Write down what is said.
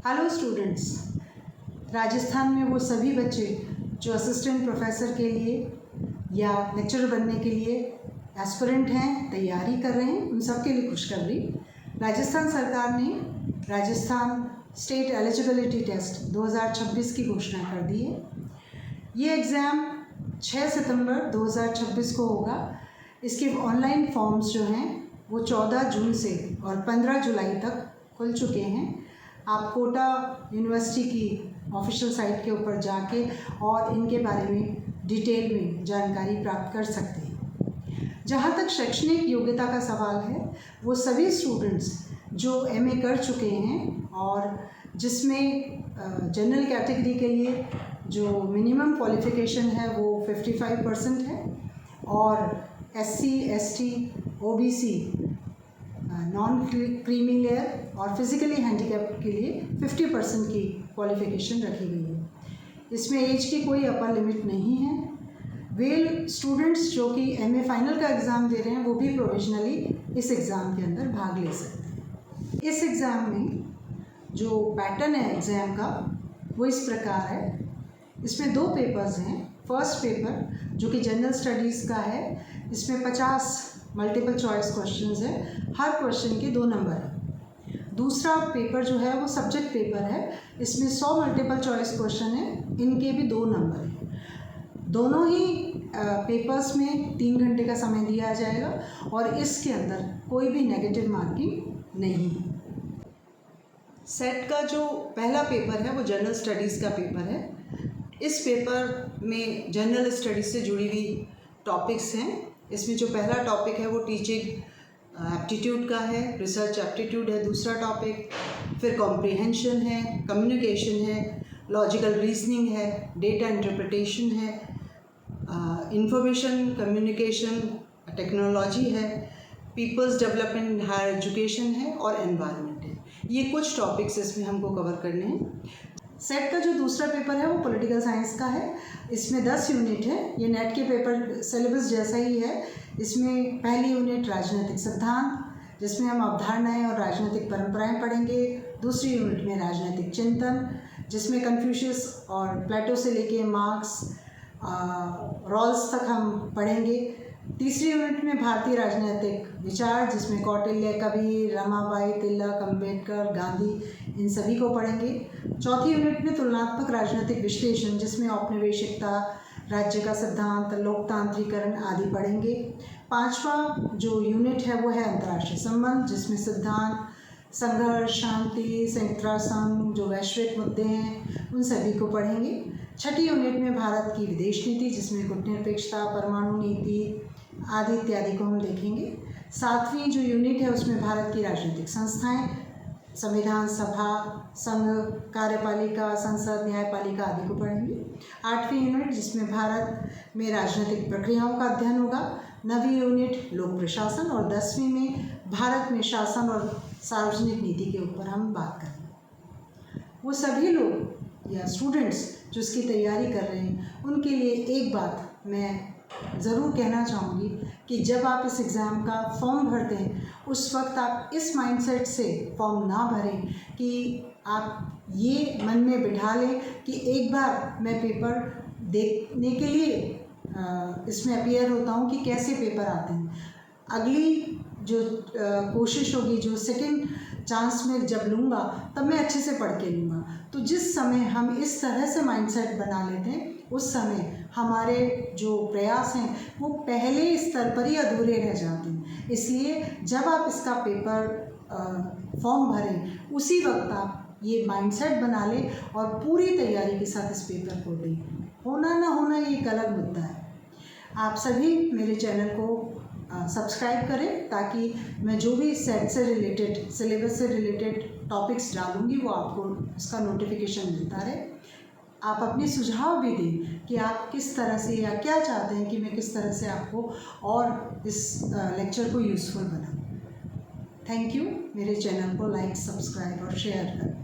Hello students, Rajasthan में वो सभी बच्चे जो असिस्टेंट प्रोफेसर के लिए या लेक्चरर बनने के लिए एस्पिरेंट हैं, तैयारी कर रहे हैं, उन सब के लिए खुशखबरी। राजस्थान सरकार ने राजस्थान स्टेट एलिजिबिलिटी टेस्ट 2026 की घोषणा कर दी है। ये एग्ज़ाम 6 सितंबर 2026 को होगा। इसके ऑनलाइन फॉर्म्स जो हैं वो 14 जून से और 15 जुलाई तक खुल चुके हैं। आप कोटा यूनिवर्सिटी की ऑफिशियल साइट के ऊपर जाके और इनके बारे में डिटेल में जानकारी प्राप्त कर सकते हैं। जहाँ तक शैक्षणिक योग्यता का सवाल है, वो सभी स्टूडेंट्स जो एमए कर चुके हैं और जिसमें जनरल कैटेगरी के लिए जो मिनिमम क्वालिफ़िकेशन है वो 55% है और SC, ST, OBC, non creamy layer और फिज़िकली हैंडीकैप के लिए 50% की क्वालिफ़िकेशन रखी गई है। इसमें एज की कोई अपर लिमिट नहीं है। वे स्टूडेंट्स जो कि एमए फाइनल का एग्ज़ाम दे रहे हैं वो भी प्रोविजनली इस एग्ज़ाम के अंदर भाग ले सकते हैं। इस एग्ज़ाम में जो पैटर्न है एग्ज़ाम का वो इस प्रकार है। इसमें 2 पेपर्स हैं। फर्स्ट पेपर जो कि जनरल स्टडीज़ का है, इसमें 50 मल्टीपल चॉइस क्वेश्चंस है, हर क्वेश्चन के 2 नंबर है। दूसरा पेपर जो है वो सब्जेक्ट पेपर है, इसमें 100 मल्टीपल चॉइस क्वेश्चन है, इनके भी 2 नंबर हैं। दोनों ही पेपर्स में 3 घंटे का समय दिया जाएगा और इसके अंदर कोई भी नेगेटिव मार्किंग नहीं है। सेट का जो पहला पेपर है वो जनरल स्टडीज़ का पेपर है। इस पेपर में जनरल स्टडीज़ से जुड़ी हुई टॉपिक्स हैं। इसमें जो पहला टॉपिक है वो टीचिंग एप्टीट्यूड का है, रिसर्च एप्टीट्यूड है दूसरा टॉपिक, फिर कॉम्प्रिहेंशन है, कम्युनिकेशन है, लॉजिकल रीजनिंग है, डेटा इंटरप्रिटेशन है, इंफॉर्मेशन कम्युनिकेशन टेक्नोलॉजी है, peoples development in higher education है और एनवायरनमेंट है। ये कुछ टॉपिक्स इसमें हमको कवर करने हैं। सेट का जो दूसरा पेपर है वो पॉलिटिकल साइंस का है। इसमें 10 यूनिट है। ये नेट के पेपर सिलेबस जैसा ही है। इसमें पहली यूनिट राजनीतिक सिद्धांत, जिसमें हम अवधारणाएं और राजनीतिक परंपराएं पढ़ेंगे। दूसरी यूनिट में राजनीतिक चिंतन, जिसमें कन्फ्यूशियस और प्लेटो से लेके मार्क्स, रॉल्स तक हम पढ़ेंगे। तीसरी यूनिट में भारतीय राजनीतिक विचार, जिसमें कौटिल्य, कबीर, रमाबाई, तिलक, अम्बेडकर, गांधी, इन सभी को पढ़ेंगे। चौथी यूनिट में तुलनात्मक राजनीतिक विश्लेषण, जिसमें औपनिवेशिकता, राज्य का सिद्धांत, लोकतांत्रिकरण आदि पढ़ेंगे। 5वां जो यूनिट है वो है अंतर्राष्ट्रीय संबंध, जिसमें सिद्धांत, संघर्ष, शांति, संयुक्त राष्ट्र संघ, जो वैश्विक मुद्दे हैं उन सभी को पढ़ेंगे। छठी यूनिट में भारत की विदेश नीति, जिसमें गुटनिरपेक्षता, परमाणु नीति आदि इत्यादि को हम देखेंगे। 7वीं जो यूनिट है उसमें भारत की राजनीतिक संस्थाएं, संविधान सभा, संघ, कार्यपालिका, संसद, न्यायपालिका आदि को पढ़ेंगे। 8वीं यूनिट जिसमें भारत में राजनीतिक प्रक्रियाओं का अध्ययन होगा। 9वीं यूनिट लोक प्रशासन और 10वीं में भारत में शासन और सार्वजनिक नीति के ऊपर हम बात करेंगे। वो सभी लोग या स्टूडेंट्स जो इसकी तैयारी कर रहे हैं उनके लिए एक बात मैं ज़रूर कहना चाहूँगी कि जब आप इस एग्ज़ाम का फॉर्म भरते हैं उस वक्त आप इस माइंडसेट से फॉर्म ना भरें कि आप ये मन में बिठा लें कि एक बार मैं पेपर देखने के लिए इसमें अपीयर होता हूँ कि कैसे पेपर आते हैं। अगली जो कोशिश होगी, जो सेकंड चांस में जब लूँगा तब मैं अच्छे से पढ़ के लूँगा। तो जिस समय हम इस तरह से माइंडसेट बना लेते हैं उस समय हमारे जो प्रयास हैं वो पहले स्तर पर ही अधूरे रह जाते हैं। इसलिए जब आप इसका पेपर फॉर्म भरें उसी वक्त आप ये माइंडसेट बना लें और पूरी तैयारी के साथ इस पेपर को दें। होना ना होना ये एक अलग मुद्दा है। आप सभी मेरे चैनल को सब्सक्राइब करें ताकि मैं जो भी सेट से रिलेटेड, सिलेबस से रिलेटेड टॉपिक्स डालूँगी वो आपको उसका नोटिफिकेशन मिलता रहे। आप अपने सुझाव भी दें कि आप किस तरह से या क्या चाहते हैं कि मैं किस तरह से आपको और इस लेक्चर को यूज़फुल बनाऊँ। Thank you. मेरे चैनल को लाइक, सब्सक्राइब और शेयर करें।